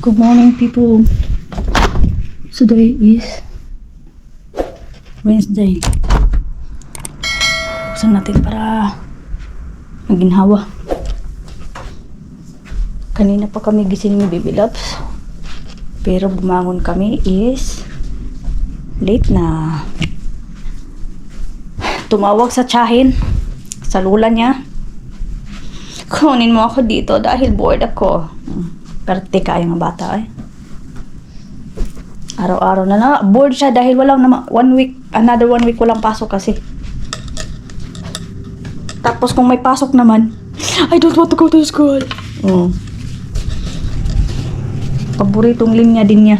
Good morning, people. Today is Wednesday. Buksan natin para maginhawa. Kanina pa kami gising ni Baby Loves. Pero bumangon kami is late na. Tumawag sa tiyahin. Sa lula niya. Kunin mo ako dito dahil bored ako. Perte kayo ng bata eh. Araw-araw na bored siya dahil walang another 1 week walang pasok kasi. Tapos kung may pasok naman, I don't want to go to school. Paboritong linya din niya.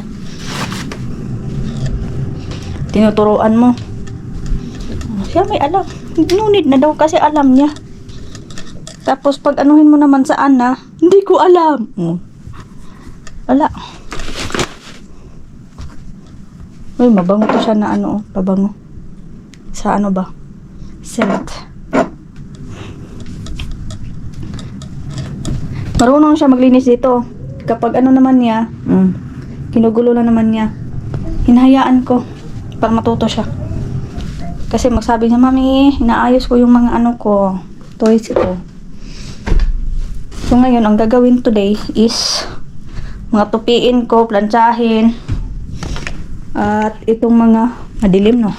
Tinuturuan mo. Siya may alam. No need na daw kasi alam niya. Tapos pag anuhin mo naman saan na, hindi ko alam. Wala. Uy, mabango to siya na ano, pabango. Sa ano ba? Scent. Marunong siya maglinis dito. Kapag ano naman niya, kinugulo na naman niya. Hinahayaan ko para matuto siya. Kasi magsabi niya, Mami, inaayos ko yung mga ano ko, toys ko. So ngayon, ang gagawin today is mga tupiin ko, plantsahin. At itong mga madilim, no?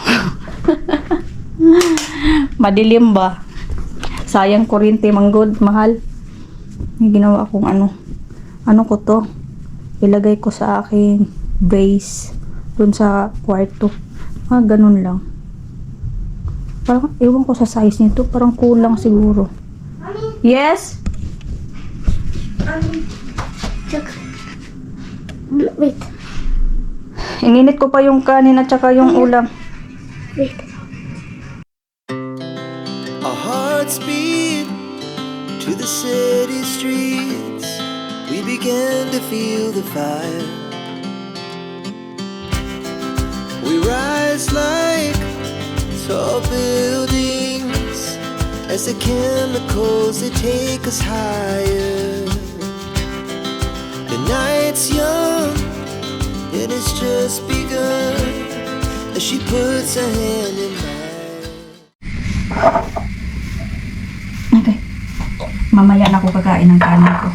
Madilim ba? Sayang kuryente, manggod, mahal. May ginawa akong ano. Ano ko to? Ilagay ko sa aking vase dun sa kwarto. Ganun lang. Parang, ewan ko sa size nito. Parang kulang siguro. Yes? Wait. Ininit ko pa yung kanin at saka yung ulam. Wait. Our hearts beat to the city streets. We began to feel the fire. We rise like tall buildings as the chemicals they take us higher. The night's young and it's just begun as she puts her hand in mine. Okay. Mamaya na ako kakain ng kanin ko.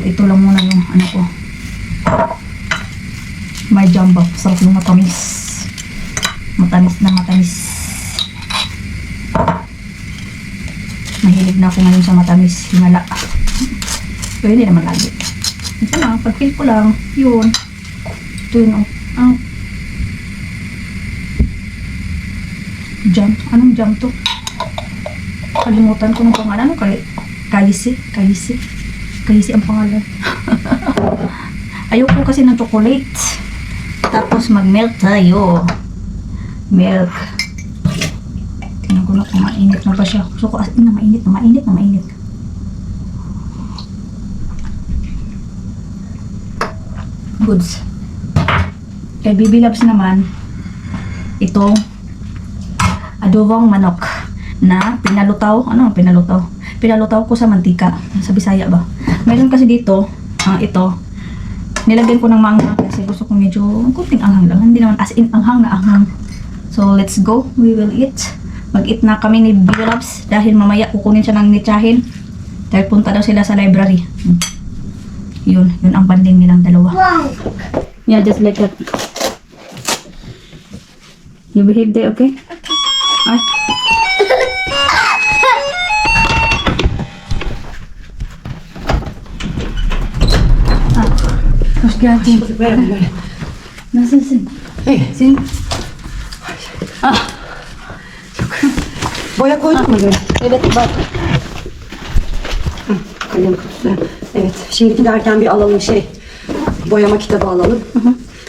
Ito lang muna yung ano ko. May jumbo. Sarap yung matamis. Matamis na matamis. Mahilig na ako ngayon sa matamis. Hingala. Pero hindi naman lagi. Ito lang. Pag-feel ko lang. Yun. Ito yun. Jam. Anong jam to? Kalimutan ko ng pangalan. Ano? Kayisi ang pangalan. Ayoko kasi ng chocolate. Tapos mag-milk tayo. Milk. Tingnan ko na kung mainit na ba siya. Gusto ko as in na mainit. Goods. Kay Baby Loves naman, itong adobong manok na pinalutaw. Ano pinalutaw? Pinalutaw ko sa mantika. Sa Bisaya ba? Meron kasi dito, ito. Nilagyan ko ng mangga kasi gusto ko medyo kunting anghang lang. Hindi naman as in anghang na anghang. So, let's go. We will eat. Mag-eat na kami ni Baby Loves dahil mamaya kukunin siya ng nitsahin. Dahil punta daw sila sa library. Yun ang banding nilang dalawa. Wow. Yeah, just like that. You behave there, okay? Ay. Hoş geldin. Nasılsın? İyi. Sen? Boya koydun mu böyle? Evet bak. Kalem kutusu. Evet. Şimdi giderken bir alalım boyama kitabı alalım.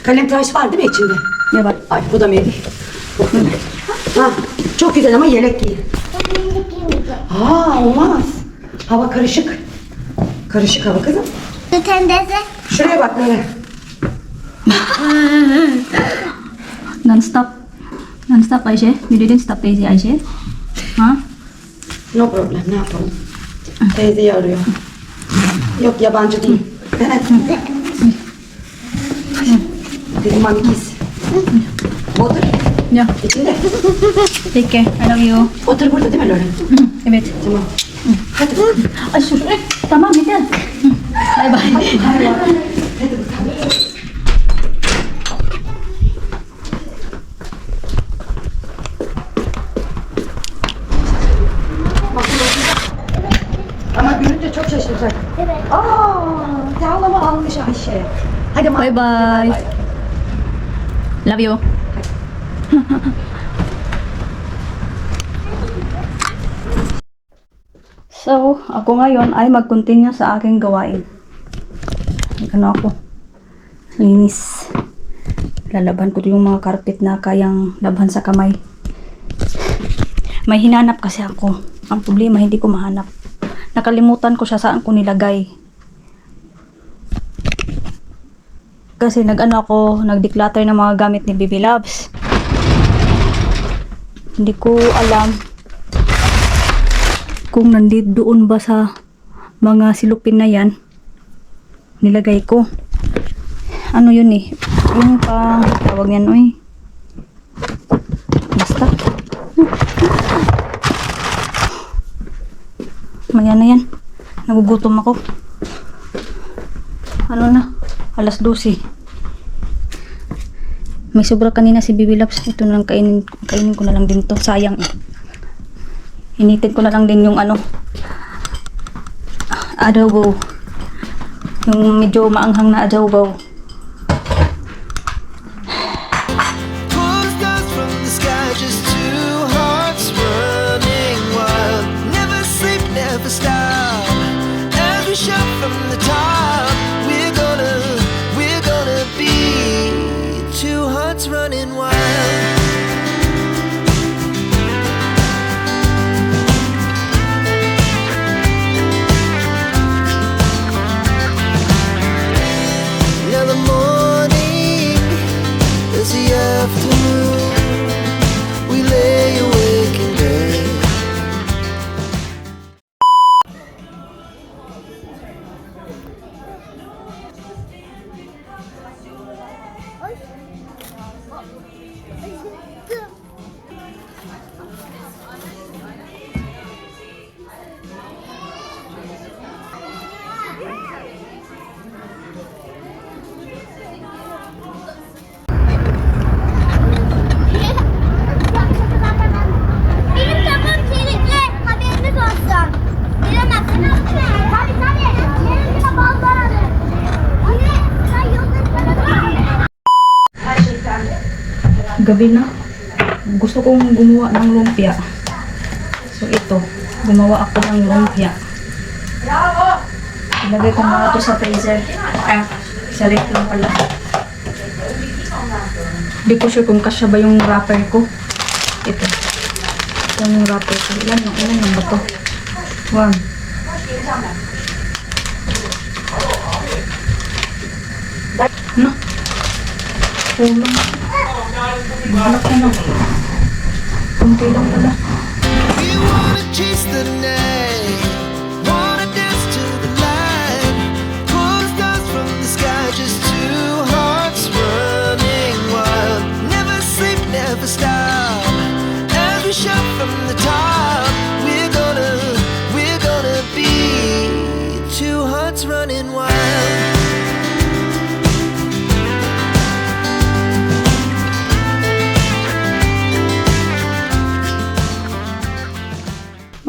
Kalem tıraş var değil mi içinde? Ne var? Ay bu da Melih. Ha, çok güzel ama yelek giy. Olmaz. Hava karışık. Karışık hava kızım. Tendeze. Şuraya bak böyle. Non-stop. Non-stop Ayşe. You didn't stop Daisy Ayşe. Ha? No problem, ne yapalım? Teyzeyi arıyor. Yok yabancı değil. Dedim mami kiss. Otur. Yeah. İçinde. Take care. I love you. Otur burada değil mi Loren? Evet. Tamam. Ay sus. Tamam yeter. Bye bye. Ama görünce çok şaşıracak. Evet. Yağlama almış Ayşe. Hadi Bye bye. Love you. So, ako ngayon ay mag-continue sa aking gawain. Ano ako? Linis. Lalaban ko yung mga carpet na kayang labhan sa kamay. May hinanap kasi ako. Ang problema, hindi ko mahanap. Nakalimutan ko siya saan ko nilagay. Kasi nag-declutter ng mga gamit ni Baby Loves. Hindi ko alam kung nandito doon ba sa mga silupin na yan nilagay ko. Ano yun eh? Yung pang tawag niyan oy. Basta. Maya na yan. Nagugutom ako. Ano na? Alas 12. May sobra kanina si Baby Loves. Ito na lang kainin ko na lang din to. Sayang eh. Initin ko na lang din yung adobo. Yung medyo maanghang na adobo. Pull stars from the sky, just two hearts running wild. Never sleep, never stop. As we shout from the top, we're gonna be two hearts running wild. Now the morning is the afternoon. We lay awake in bed. Benim kapım kilitli. Haberiniz olsun. Giremezsin. Tabii tabii. Benim de baldaları. Yine sen yolda Gabi na. Gusto kong gumawa ng lumpia. So ito, gumawa ako ng lumpia. Ilagay ko muna ito sa freezer. Sa ref lang pala. Hindi ko sure kung kasya ba yung wrapper ko. Ito. Ito yung wrapper ko. Ilan yung ba ito? 1. Ano? Kulang. Balak na lang. Kunti lang pala. We wanna chase the night, wanna dance to the light. Pull stars from the sky, just two hearts running wild. Never sleep, never stop. As we shout from the top, we're gonna be two hearts running wild.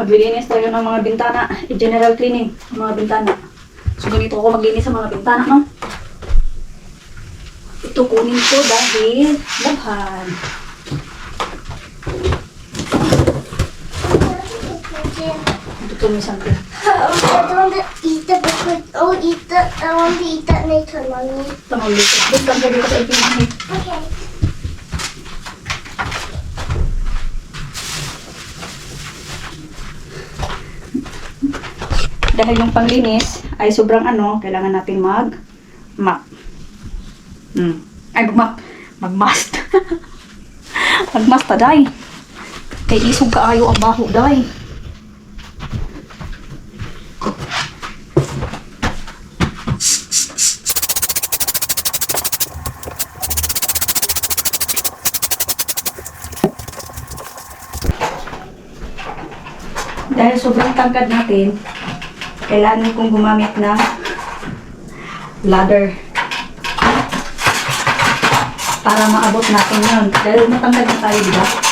Maglilinis tayo ng mga bintana. I-general cleaning ng mga bintana. So, ganito ako maglinis sa mga bintana, no? Ito kunin ko dahil labhan. Ito may something. I don't want to eat the biscuit. Oh, I want to eat that later, mommy. Ito maglinis. Doon lang sabi ko sa ipinahin. Okay. Dahil yung panglinis ay sobrang kailangan natin mag-map. Ay, mag-map. Mag-must. Mag-must ta, day. Kay isog kaayo ang baho, day. Dahil sobrang tangkad natin, kailangan kong gumamit ng ladder para maabot natin yun. Dahil matangkad na tayo, di ba?